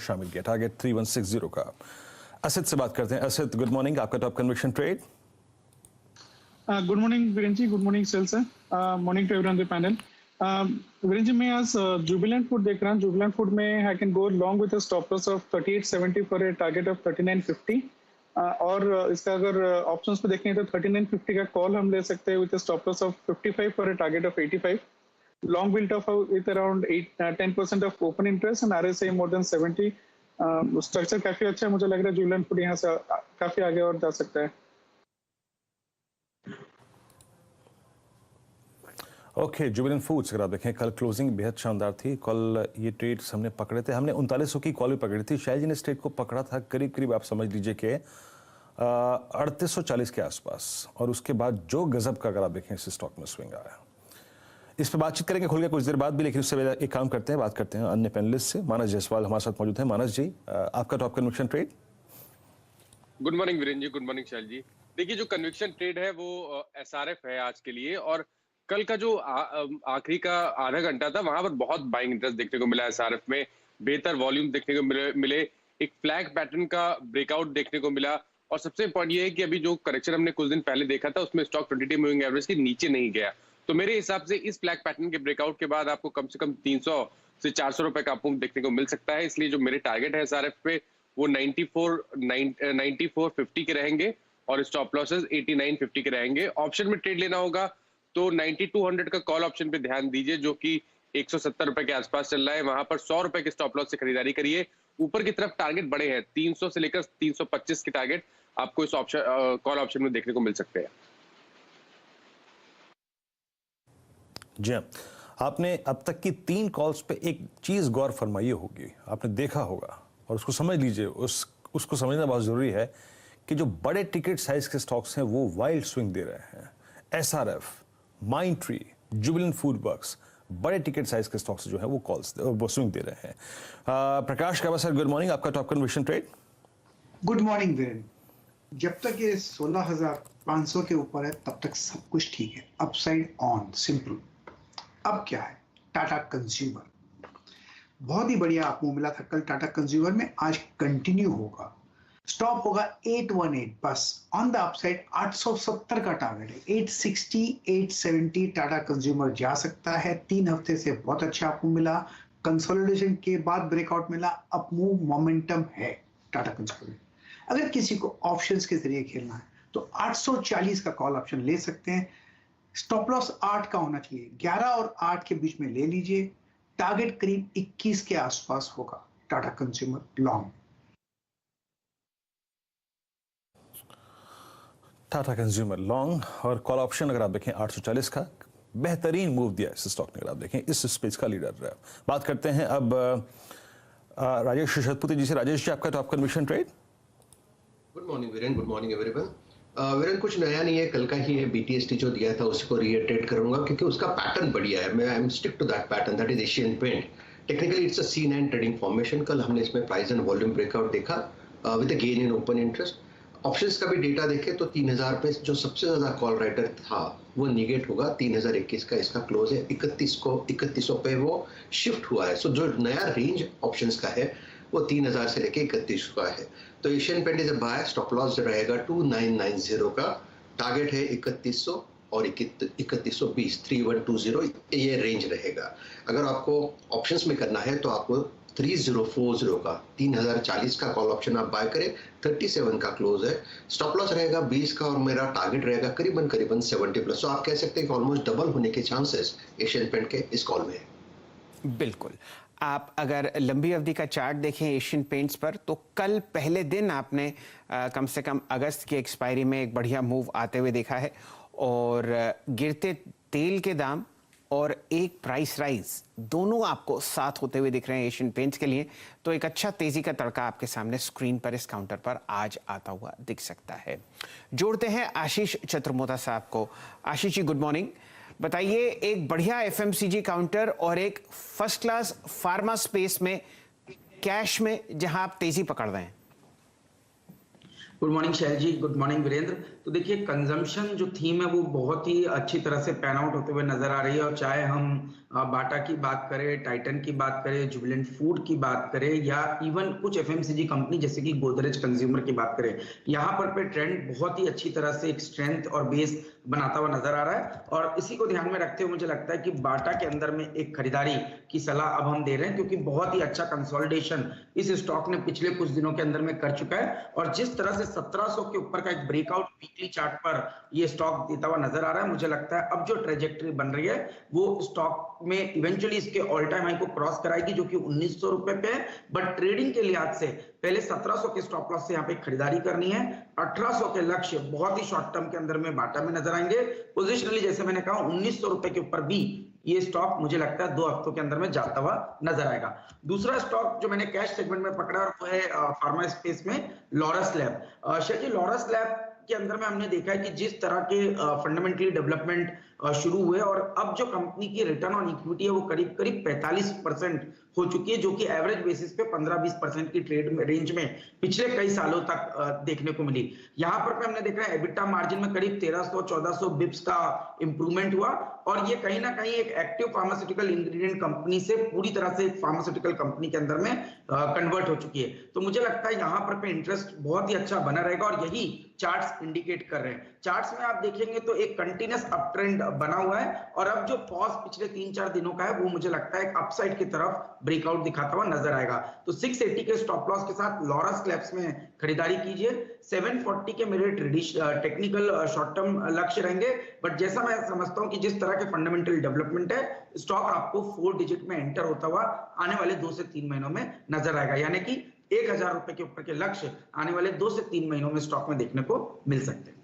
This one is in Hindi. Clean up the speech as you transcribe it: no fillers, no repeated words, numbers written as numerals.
शामिल किया टारगेट 3160 का। असद से बात करते हैं। असद, गुड मॉर्निंग, आपका top conviction trade. Good morning Virendra ji, good morning Shail sir, morning to everyone the panel. Virendra ji, मैं आज जुबिलेंट फूड देख रहा हूँ। जुबिलेंट फूड में I can go long with a stop loss of 3870 for a target of 3950, और इसका अगर ऑप्शंस पे देखें तो 3950 का कॉल हम ले सकते हैं with a stop loss of 55 for a target of 85। Long built of with around 10% of open interest and RSI more than 70। Structure काफी अच्छा है, मुझे लग रहा है जुबिलेंट फूड यहाँ से काफी आगे और जा सकता है। ओके, जुबिलेंट फूड्स अगर आप देखें, कल क्लोजिंग बेहद शानदार थी। कल ये ट्रेड्स हमने पकड़े थे, हमने 3900 की कॉल भी पकड़ी थी। शायद जी ने इस ट्रेड को पकड़ा था करीब करीब आप समझ लीजिए कि 3840 के आसपास, और उसके बाद जो गजब का अगर आप देखें इस स्टॉक में स्विंग आया। इस पर बातचीत करेंगे खुल के कुछ देर बाद भी, लेकिन उससे पहले एक काम करते हैं, बात करते हैं अन्य पैनलिस्ट से। मानस जायसवाल हमारे साथ मौजूद है। मानस जी, आपका top conviction trade. Good morning Virendra ji, good morning Shail ji. देखिए, जो कन्विक्शन ट्रेड है वो एसआरएफ है आज के लिए, और कल का जो आखिरी का आधा घंटा था वहां पर बहुत बाइंग इंटरेस्ट देखने को मिला। एसआरएफ में बेहतर वॉल्यूम देखने को मिले, एक फ्लैग पैटर्न का ब्रेकआउट देखने को मिला, और सबसे इंपॉर्टेंट ये है कि अभी जो करेक्शन हमने कुछ दिन पहले देखा था उसमें स्टॉक 20 डे मूविंग एवरेज के नीचे नहीं गया। तो मेरे हिसाब से इस फ्लैग पैटर्न के ब्रेकआउट के बाद आपको कम से कम 300 से 400 रुपए का पंप देखने को मिल सकता है। इसलिए जो मेरे टारगेट है एसआरएफ पे वो 9450 के रहेंगे, और स्टॉप लॉसेस 8950 के रहेंगे। ऑप्शन में ट्रेड लेना होगा तो 9200 का कॉल ऑप्शन पे ध्यान दीजिए, जो कि 170 रुपए के आसपास चल रहा है। वहां पर 100 रुपए के स्टॉप लॉस से खरीदारी करिए। ऊपर की तरफ टारगेट बड़े हैं, 300 से लेकर 325 के टारगेट आपको इस ऑप्शन कॉल ऑप्शन में देखने को मिल सकते हैं। जी हाँ, आपने अब तक की 3 कॉल्स पे एक चीज गौर फरमाई होगी, आपने देखा होगा, और उसको समझ लीजिए। उसको समझना बहुत जरूरी है कि जो बड़े टिकट साइज के स्टॉक्स हैं वो वाइल्ड स्विंग दे रहे हैं। SRF, Mindtree, Jubilant food works, बड़े टिकट साइज के स्टॉक्स जो है वो स्विंग दे रहे हैं। प्रकाश काबा सर, गुड मॉर्निंग, आपका top conviction trade. Good morning Viren. जब तक ये 16,500 के ऊपर है तब तक सब कुछ ठीक है, अपसाइड ऑन, सिंपल। अब क्या है, टाटा कंज्यूमर बहुत ही बढ़िया आपको मिला था कल। टाटा कंज्यूमर में आज कंटिन्यू होगा, स्टॉप होगा 818, बस ऑन द अपसाइड 870 का टारगेट है। 860 870 टाटा कंज्यूमर जा सकता है। 3 हफ्ते से बहुत अच्छा आपको मिला, कंसोलिडेशन के बाद ब्रेकआउट मिला, अप मूव मोमेंटम है टाटा कंज्यूमर में। अगर किसी को ऑप्शंस के जरिए खेलना है तो 840 का कॉल ऑप्शन ले सकते हैं। स्टॉप लॉस 8 का होना चाहिए, 11 और 8 के बीच में ले लीजिए। टारगेट करीब 21 के आसपास होगा Tata consumer long. Tata consumer long और कॉल ऑप्शन अगर आप देखें 840 का बेहतरीन मूव दिया इस स्टॉक ने। अगर आप देखें इस स्पेस का लीडर रहा। बात करते हैं अब राजेश शतपथी जी से। राजेश जी, आपका top conviction trade. Good morning Viren, good morning everyone. Viren, कुछ नया नहीं है, कल का ही है। बीटीएसटी जो दिया था उसको रीइटरेट करूंगा क्योंकि उसका पैटर्न बढ़िया है। मैं I am stick to that pattern, that is Asian paint. Technically it's a C9 trading formation. कल हमने इसमें प्राइस एंड वॉल्यूम ब्रेकआउट देखा with a gain in open interest. Options का भी डेटा देखें तो 3000 पे जो सबसे ज्यादा कॉल राइटर था वो निगेट होगा। 3021 का इसका क्लोज है, 3100 पे वो शिफ्ट हुआ है। सो जो नया रेंज ऑप्शंस का है वो 3000 से लेके 31 का है। तो Asian paint is a buy, stop loss रहेगा 2990 का, टारगेट है 3100 और 3120, 3120 ये रेंज रहेगा। अगर आपको ऑप्शंस में करना है तो आपको 3040 का 3040 का कॉल ऑप्शन आप बाय करें। 37 का क्लोज है, स्टॉप लॉस रहेगा 20 का, और मेरा टारगेट रहेगा करीबन 70 प्लस। तो आप कह सकते हैं कि ऑलमोस्ट डबल होने के चांसेस एशियन पेंट के इस कॉल में है। बिल्कुल। आप अगर लंबी अवधि का चार्ट देखें एशियन पेंट्स पर, तो कल पहले दिन आपने कम से कम अगस्त की एक्सपायरी में एक बढ़िया मूव आते हुए देखा है, और गिरते तेल के दाम और एक प्राइस राइज दोनों आपको साथ होते हुए दिख रहे हैं एशियन पेंट्स के लिए। तो एक अच्छा तेजी का तड़का आपके सामने स्क्रीन पर इस काउंटर पर आज आता हुआ दिख सकता है। जोड़ते हैं आशीष चतुर्मोता साहब को। Ashish ji, good morning. बताइए, एक बढ़िया एफएमसीजी काउंटर और एक फर्स्ट क्लास फार्मा स्पेस में कैश में जहां आप तेजी पकड़ रहे हैं। गुड मॉर्निंग शैल जी, गुड मॉर्निंग वीरेंद्र। तो देखिए, कंजम्पशन जो थीम है वो बहुत ही अच्छी तरह से पैन आउट होते हुए नजर आ रही है, और चाहे हम बाटा की बात करें, टाइटन की बात करें, जुबिलेंट फूड की बात करें या इवन कुछ एफएमसीजी कंपनी जैसे कि गोदरेज कंज्यूमर की बात करें, यहाँ पर ट्रेंड बहुत ही अच्छी तरह से एक स्ट्रेंथ और बेस बनाता हुआ नजर आ रहा है। और इसी को ध्यान में रखते हुए मुझे लगता है कि बाटा के अंदर में एक खरीदारी की सलाह अब हम दे रहे हैं, क्योंकि बहुत ही अच्छा कंसोलिडेशन इस स्टॉक ने पिछले कुछ दिनों के अंदर में कर चुका है। और जिस तरह से 1700 के ऊपर का एक ब्रेकआउट वीकली चार्ट पर ये स्टॉक देता हुआ नजर आ रहा है, मुझे लगता है अब जो ट्रेजेक्टरी बन रही है वो स्टॉक में इवेंचुअली इसके ऑल टाइम हाई को क्रॉस कराएगी, जो कि 1900 रुपए पे है। बट ट्रेडिंग के लिहाज से पहले 1700 के स्टॉप लॉस से यहाँ पे खरीदारी करनी है। 1800 के लक्ष्य बहुत ही शॉर्ट टर्म के अंदर में बाटा में नजर आएंगे। पोजिशनली जैसे मैंने कहा 1900 रुपए के ऊपर भी ये स्टॉक मुझे लगता है 2 हफ्तों के अंदर में जाता हुआ नजर आएगा। दूसरा स्टॉक जो मैंने कैश सेगमेंट में पकड़ा वो है फार्मा स्पेस में लॉरस लैब। शायद जी लॉरस लैब के अंदर में हमने देखा है कि जिस तरह के फंडामेंटली डेवलपमेंट शुरू हुए और अब जो कंपनी की रिटर्न ऑन इक्विटी है वो करीब करीब 45% हो चुकी है, जो कि एवरेज बेसिस पे 15-20% की ट्रेड रेंज में पिछले कई सालों तक देखने को मिली। यहाँ पर हमने देखा है एबिटा मार्जिन में करीब 1300-1400 बिप्स का इंप्रूवमेंट हुआ और ये कहीं ना कहीं एक एक्टिव फार्मास्यूटिकल इंग्रेडिएंट कंपनी से पूरी तरह से एक फार्मास्यूटिकल कंपनी के अंदर में कन्वर्ट हो चुकी है। तो मुझे लगता है यहाँ पर इंटरेस्ट बहुत ही अच्छा बना रहेगा और यही चार्ट्स इंडिकेट कर रहे हैं। चार्ट्स में आप देखेंगे तो एक कंटिन्यूअस अप ट्रेंड बना हुआ है और अब जो पॉज पिछले 3-4 दिनों का है वो मुझे लगता है एक अपसाइड की तरफ ब्रेकआउट दिखाता हुआ नजर आएगा। तो 680 के स्टॉप लॉस के साथ लॉरस लैब्स में खरीदारी कीजिए। 740 के मेरे टेक्निकल शॉर्ट टर्म लक्ष्य रहेंगे। बट जैसा मैं समझता हूं कि जिस तरह के फंडामेंटल डेवलपमेंट है, स्टॉक आपको 4 डिजिट में एंटर होता हुआ आने वाले 2 से 3 महीनों में नजर आएगा, यानी कि 1000 रुपए के ऊपर के लक्ष्य आने वाले 2 से 3 महीनों में स्टॉक में देखने को मिल सकते हैं।